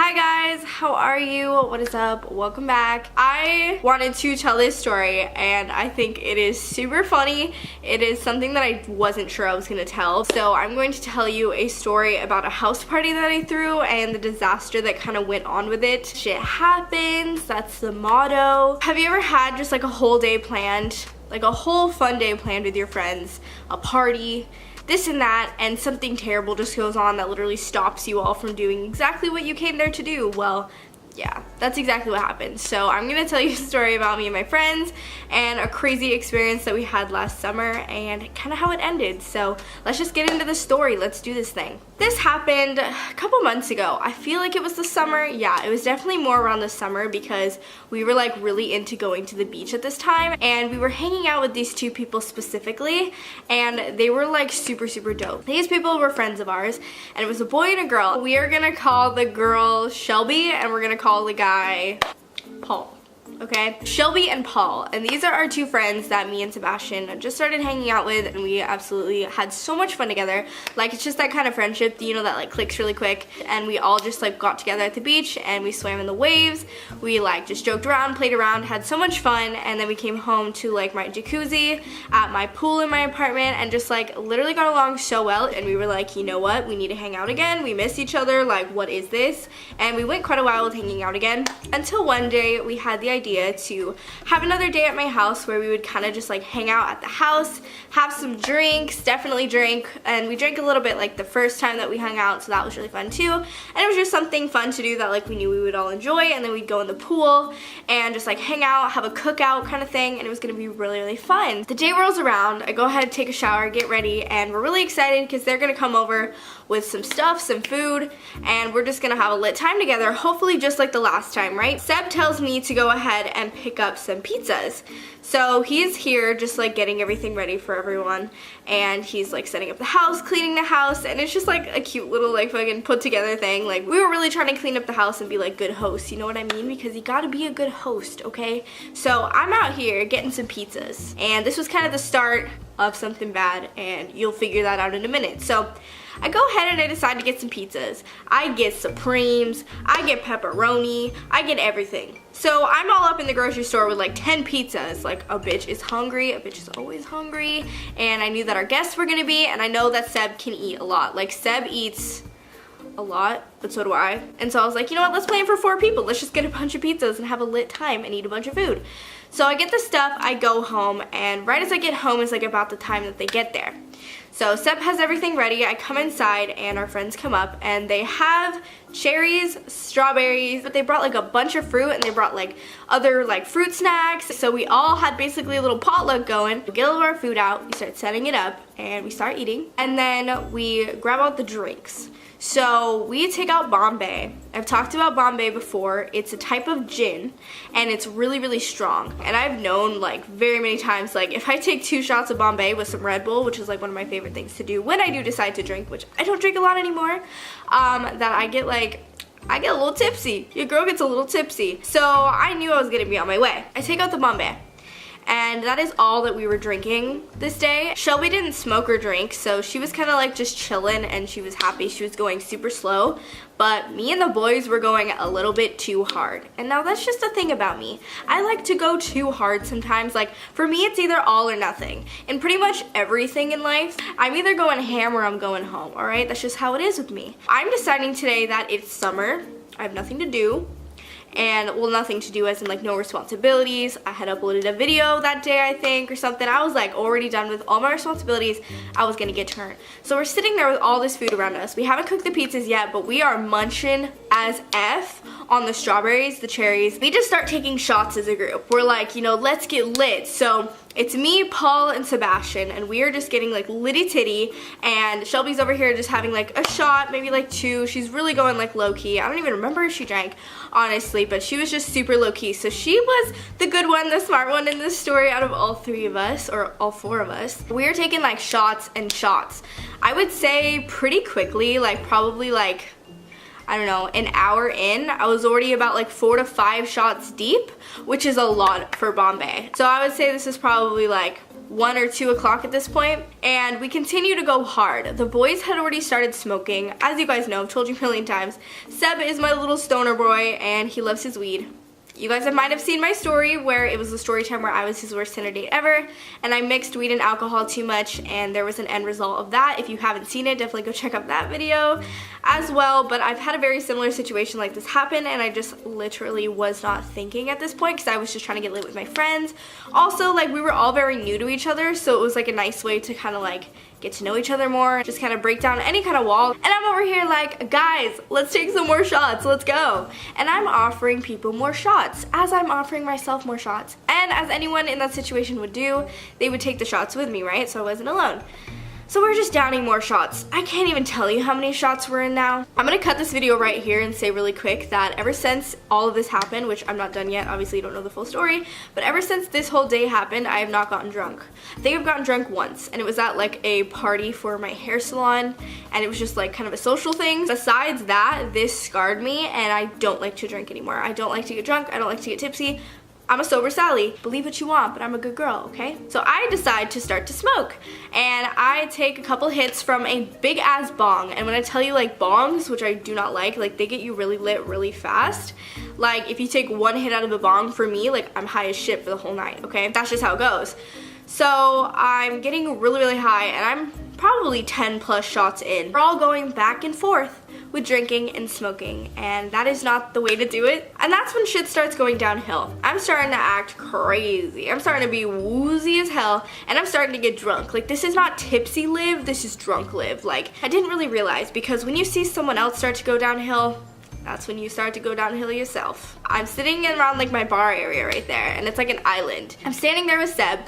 Hi guys, how are you? What is up? Welcome back. I wanted to tell this story and I think it is super funny. It is something that I wasn't sure I was gonna tell. So I'm going to tell you a story about a house party that I threw and the disaster that kind of went on with it. Shit happens, that's the motto. Have you ever had just like a whole day planned? Like a whole fun day planned with your friends, a party, this and that, and something terrible just goes on that literally stops you all from doing exactly what you came there to do? Well, yeah, that's exactly what happened. So I'm gonna tell you a story about me and my friends and a crazy experience that we had last summer and kind of how it ended. So let's just get into the story. Let's do this thing. This happened a couple months ago. I feel like it was the summer. Yeah, it was definitely more around the summer because we were like really into going to the beach at this time, and we were hanging out with these two people specifically, and they were like super dope. These people were friends of ours, and it was a boy and a girl. We are gonna call the girl Shelby and we're gonna call the guy Paul. Okay, Shelby and Paul, and these are our two friends that me and Sebastian just started hanging out with, and we absolutely had so much fun together. Like, it's just that kind of friendship, you know, that like clicks really quick, and we all just like got together at the beach and we swam in the waves. We like just joked around, played around, had so much fun, and then we came home to like my jacuzzi at my pool in my apartment and just like literally got along so well. And we were like, you know what, we need to hang out again. We miss each other, like what is this? And we went quite a while with hanging out again until one day we had the idea to have another day at my house where we would kind of just like hang out at the house, have some drinks, definitely drink, and we drank a little bit like the first time that we hung out, so that was really fun too. And it was just something fun to do that like we knew we would all enjoy, and then we'd go in the pool and just like hang out, have a cookout kind of thing, and it was gonna be really fun. The day rolls around, I go ahead, take a shower, get ready, and we're really excited because they're gonna come over with some stuff, some food, and we're just gonna have a lit time together, hopefully just like the last time, right? Seb tells me to go ahead and pick up some pizzas. So he's here just like getting everything ready for everyone, and he's like setting up the house, cleaning the house, and it's just like a cute little like fucking put together thing. Like, we were really trying to clean up the house and be like good hosts, you know what I mean? Because you gotta be a good host, okay? So I'm out here getting some pizzas, and this was kind of the start of something bad, and you'll figure that out in a minute. So I go ahead and I decide to get some pizzas. I get Supremes, I get pepperoni, I get everything. So I'm all up in the grocery store with like 10 pizzas. Like, a bitch is hungry, a bitch is always hungry, and I knew that our guests were gonna be, and I know that Seb can eat a lot. Like, Seb eats a lot, but so do I. And so I was like, you know what, let's plan for 4 people. Let's just get a bunch of pizzas and have a lit time and eat a bunch of food. So I get the stuff, I go home, and right as I get home is like about the time that they get there. So Seb has everything ready. I come inside and our friends come up and they have cherries, strawberries, but they brought like a bunch of fruit, and they brought like other like fruit snacks. So we all had basically a little potluck going. We get all of our food out, we start setting it up, and we start eating, and then we grab out the drinks. So we take out Bombay. I've talked about Bombay before. It's a type of gin, and it's really strong. And I've known like very many times, like if I take 2 shots of Bombay with some Red Bull, which is like one of my favorite things to do when I do decide to drink, which I don't drink a lot anymore, that I get a little tipsy. Your girl gets a little tipsy. So I knew I was gonna be on my way. I take out the Bombay, and that is all that we were drinking this day. Shelby didn't smoke or drink, so she was kind of like just chilling, and she was happy. She was going super slow, but me and the boys were going a little bit too hard. And now that's just a thing about me. I like to go too hard sometimes. Like, for me, it's either all or nothing. And pretty much everything in life, I'm either going ham or I'm going home, all right? That's just how it is with me. I'm deciding today that it's summer. I have nothing to do. And, well, nothing to do as in like no responsibilities. I had uploaded a video that day, I think, or something. I was like already done with all my responsibilities. I was gonna get turned. So we're sitting there with all this food around us. We haven't cooked the pizzas yet, but we are munching as F on the strawberries, the cherries. We just start taking shots as a group. We're like, you know, let's get lit. So it's me, Paul, and Sebastian, and we are just getting like litty titty, and Shelby's over here just having like a shot, maybe like 2. She's really going like low key. I don't even remember if she drank, honestly, but she was just super low key. So she was the good one, the smart one in this story out of all 3 of us, or all 4 of us. We were taking like shots and shots. I would say pretty quickly, like probably like, I don't know, an hour in, I was already about like 4 to 5 shots deep, which is a lot for Bombay. So I would say this is probably like 1 or 2 o'clock at this point, and we continue to go hard. The boys had already started smoking. As you guys know, I've told you a million times, Seb is my little stoner boy and he loves his weed. You guys might have seen my story where it was the story time where I was his worst Tinder date ever, and I mixed weed and alcohol too much, and there was an end result of that. If you haven't seen it, definitely go check out that video as well. But I've had a very similar situation like this happen, and I just literally was not thinking at this point because I was just trying to get lit with my friends. Also, like, we were all very new to each other, so it was like a nice way to kind of like get to know each other more, just kind of break down any kind of wall. And I'm over here like, guys, let's take some more shots, let's go. And I'm offering people more shots as I'm offering myself more shots. And as anyone in that situation would do, they would take the shots with me, right? So I wasn't alone. So we're just downing more shots. I can't even tell you how many shots we're in now. I'm gonna cut this video right here and say really quick that ever since all of this happened, which I'm not done yet, obviously you don't know the full story, but ever since this whole day happened, I have not gotten drunk. I think I've gotten drunk once, and it was at like a party for my hair salon, and it was just like kind of a social thing. Besides that, this scarred me, and I don't like to drink anymore. I don't like to get drunk, I don't like to get tipsy. I'm a sober Sally. Believe what you want, but I'm a good girl, okay? So I decide to start to smoke, and I take a couple hits from a big ass bong. And when I tell you like bongs, which I do not like they get you really lit really fast. Like if you take one hit out of a bong, for me, like I'm high as shit for the whole night, okay? That's just how it goes. So I'm getting really, really high, and I'm probably 10 plus shots in. We're all going back and forth with drinking and smoking, and that is not the way to do it. And that's when shit starts going downhill. I'm starting to act crazy. I'm starting to be woozy as hell, and I'm starting to get drunk. Like, this is not tipsy live, this is drunk live. Like, I didn't really realize, because when you see someone else start to go downhill, that's when you start to go downhill yourself. I'm sitting around like my bar area right there, and it's like an island. I'm standing there with Seb,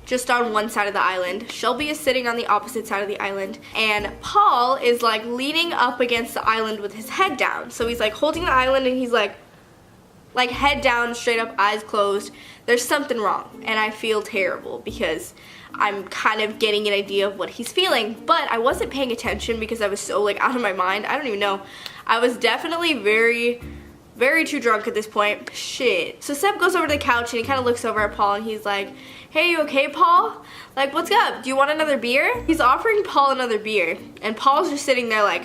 just on one side of the island. Shelby is sitting on the opposite side of the island, and Paul is like leaning up against the island with his head down. So he's like holding the island, and he's like head down, straight up, eyes closed. There's something wrong, and I feel terrible because I'm kind of getting an idea of what he's feeling, but I wasn't paying attention because I was so like out of my mind. I don't even know. I was definitely very too drunk at this point. Shit. So Seb goes over to the couch, and he kind of looks over at Paul, and he's like, hey, you okay, Paul? Like, what's up? Do you want another beer? He's offering Paul another beer, and Paul's just sitting there like,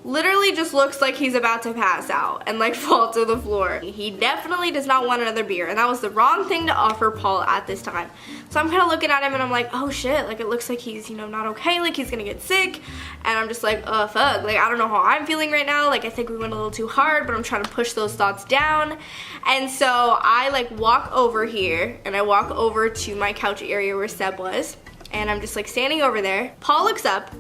literally just looks like he's about to pass out and like fall to the floor. He definitely does not want another beer, and that was the wrong thing to offer Paul at this time. So I'm kind of looking at him, and I'm like, oh shit, like it looks like he's, you know, not okay, like he's gonna get sick. And I'm just like, oh fuck, like I don't know how I'm feeling right now. Like I think we went a little too hard, but I'm trying to push those thoughts down. And so I like walk over here, and I walk over to my couch area where Seb was, and I'm just like standing over there. Paul looks up,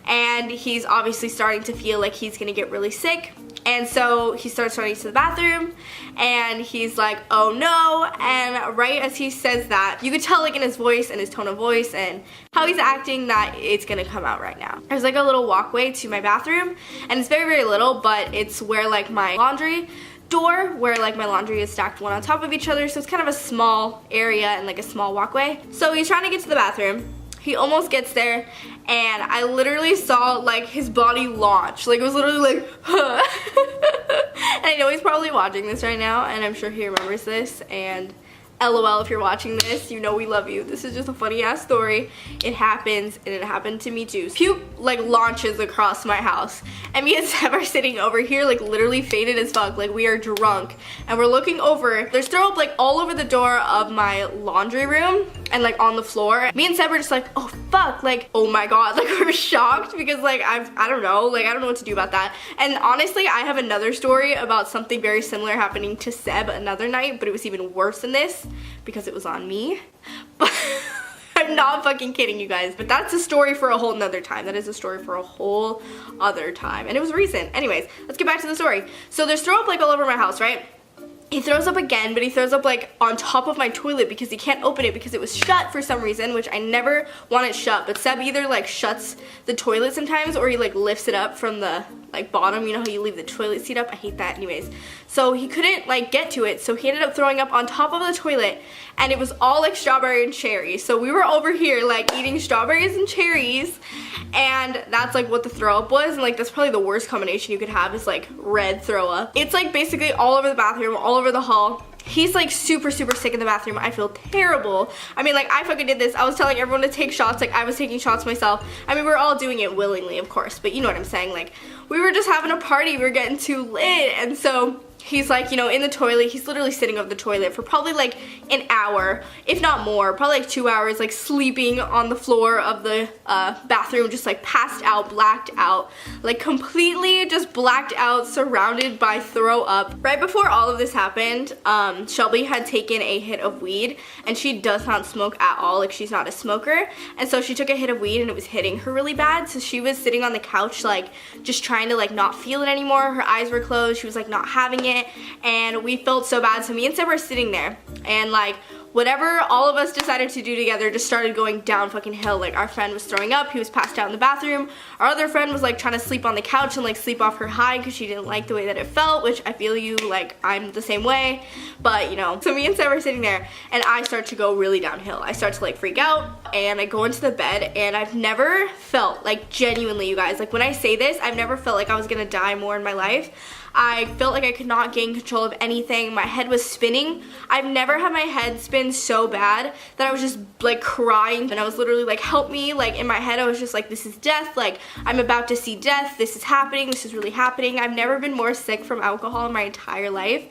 and he's obviously starting to feel like he's gonna get really sick. And so he starts running to the bathroom, and he's like, oh no. And right as he says that, you could tell like in his voice and his tone of voice and how he's acting that it's gonna come out right now. There's like a little walkway to my bathroom, and it's very little, but it's where like my laundry door, where like my laundry is stacked one on top of each other, so it's kind of a small area and like a small walkway. So he's trying to get to the bathroom. He almost gets there, and I literally saw like his body launch. Like it was literally like, huh. And I know he's probably watching this right now, and I'm sure he remembers this, and LOL if you're watching this, you know we love you. This is just a funny ass story. It happens, and it happened to me too. Puke like launches across my house, and me and Seb are sitting over here like literally faded as fuck. Like we are drunk, and we're looking over. There's throw up like all over the door of my laundry room and like on the floor. Me and Seb were just like, oh fuck, like oh my god, like we were shocked because like I don't know, like I don't know what to do about that. And honestly, I have another story about something very similar happening to Seb another night, but it was even worse than this because it was on me. But I'm not fucking kidding, you guys, but that's a story for a whole nother time. That is a story for a whole other time, and it was recent. Anyways, let's get back to the story. So there's throw up like all over my house, right? He throws up again, but he throws up like on top of my toilet because he can't open it because it was shut for some reason, which I never want it shut. But Seb either like shuts the toilet sometimes, or he like lifts it up from the like bottom. You know how you leave the toilet seat up? I hate that. Anyways, so he couldn't like get to it, so he ended up throwing up on top of the toilet, and it was all like strawberry and cherry. So we were over here like eating strawberries and cherries, and that's like what the throw up was. And like that's probably the worst combination you could have, is like red throw up. It's like basically all over the bathroom, all over the hall, he's like super sick in the bathroom. I feel terrible. I mean, like, I fucking did this. I was telling everyone to take shots. Like, I was taking shots myself. I mean, we were all doing it willingly, of course, but you know what I'm saying. Like, we were just having a party. We were getting too lit. And so he's like, you know, in the toilet. He's literally sitting on the toilet for probably like an hour, if not more, probably like 2 hours, like sleeping on the floor of the bathroom, just like passed out, blacked out, like completely just blacked out, surrounded by throw up. Right before all of this happened, Shelby had taken a hit of weed, and she does not smoke at all. Like, she's not a smoker, and so she took a hit of weed and it was hitting her really bad. So she was sitting on the couch, like just trying to like not feel it anymore. Her eyes were closed. She was like not having it. And we felt so bad, so me and Seb were sitting there, and like whatever all of us decided to do together just started going down fucking hill. Like, our friend was throwing up, he was passed out in the bathroom. Our other friend was like trying to sleep on the couch and like sleep off her high because she didn't like the way that it felt, which I feel you, like, I'm the same way. But you know, so me and Seb were sitting there, and I start to go really downhill. I start to like freak out, and I go into the bed, and I've never felt, like, genuinely, you guys, like when I say this, I've never felt like I was gonna die more in my life. I felt like I could not gain control of anything. My head was spinning. I've never had my head spin so bad that I was just like crying, and I was literally like, help me. Like, in my head I was just like, this is death, like I'm about to see death, this is happening, this is really happening. I've never been more sick from alcohol in my entire life.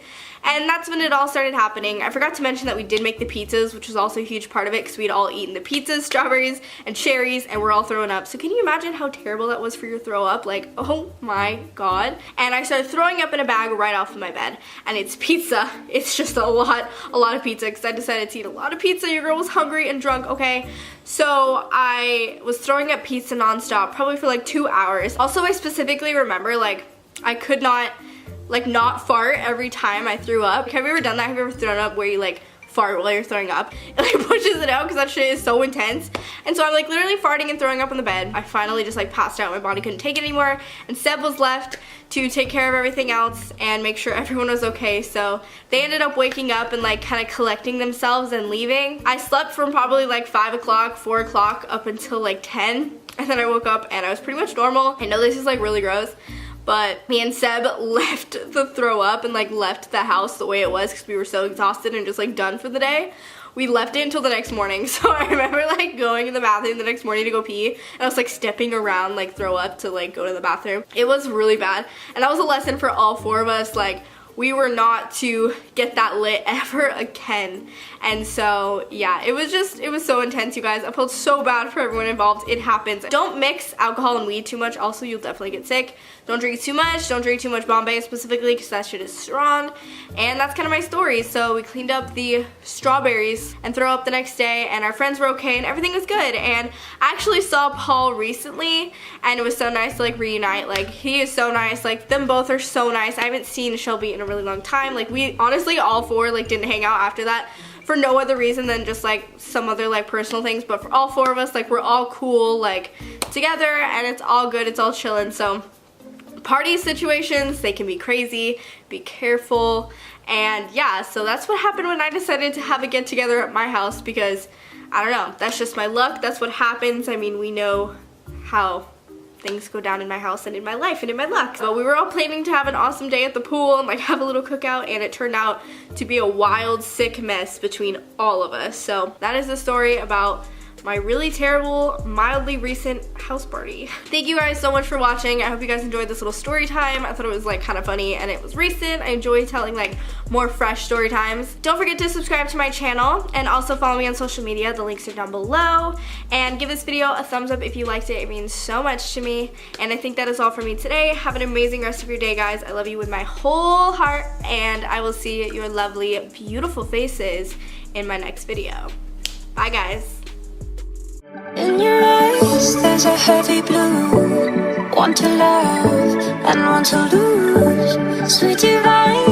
And that's when it all started happening. I forgot to mention that we did make the pizzas, which was also a huge part of it because we'd all eaten the pizzas, strawberries, and cherries, and we're all throwing up. So can you imagine how terrible that was for your throw up? Like, oh my god. And I started throwing up in a bag right off of my bed. And it's pizza. It's just a lot of pizza because I decided to eat a lot of pizza. Your girl was hungry and drunk, okay? So I was throwing up pizza nonstop, probably for like 2 hours. Also, I specifically remember, like, I could not fart every time I threw up. Have you ever done that? Have you ever thrown up where you like fart while you're throwing up? It like pushes it out because that shit is so intense. And so I'm like literally farting and throwing up in the bed. I finally just like passed out. My body couldn't take it anymore, and Seb was left to take care of everything else and make sure everyone was okay. So they ended up waking up and like kind of collecting themselves and leaving. I slept from probably like 5 o'clock, 4 o'clock up until like 10, and then I woke up and I was pretty much normal. I know this is like really gross, but me and Seb left the throw up and like left the house the way it was because we were so exhausted and just like done for the day. We left it until the next morning. So I remember like going in the bathroom the next morning to go pee, and I was like stepping around like throw up to like go to the bathroom. It was really bad, and that was a lesson for all 4 of us. Like, we were not to get that lit ever again. And so yeah, it was so intense, you guys. I felt so bad for everyone involved. It happens. Don't mix alcohol and weed too much. Also, you'll definitely get sick. Don't drink too much. Don't drink too much Bombay specifically because that shit is strong. And that's kind of my story. So we cleaned up the strawberries and throw up the next day, and our friends were okay and everything was good. And I actually saw Paul recently, and it was so nice to like reunite. Like, he is so nice. Like, them both are so nice. I haven't seen Shelby in a really long time. Like, we honestly all 4 like didn't hang out after that for no other reason than just like some other like personal things. But for all 4 of us, like, we're all cool like together, and it's all good, it's all chilling. So party situations, they can be crazy, be careful. And yeah, so that's what happened when I decided to have a get together at my house, because I don't know, that's just my luck, that's what happens. I mean, we know how things go down in my house and in my life and in my luck. But we were all planning to have an awesome day at the pool and like have a little cookout, and it turned out to be a wild, sick mess between all of us. So that is the story about my really terrible, mildly recent house party. Thank you guys so much for watching. I hope you guys enjoyed this little story time. I thought it was like kind of funny, and it was recent. I enjoy telling like more fresh story times. Don't forget to subscribe to my channel, and also follow me on social media. The links are down below. And give this video a thumbs up if you liked it. It means so much to me. And I think that is all for me today. Have an amazing rest of your day, guys. I love you with my whole heart, and I will see your lovely, beautiful faces in my next video. Bye, guys. In your eyes, there's a heavy blue. Want to love and want to lose. Sweet divine.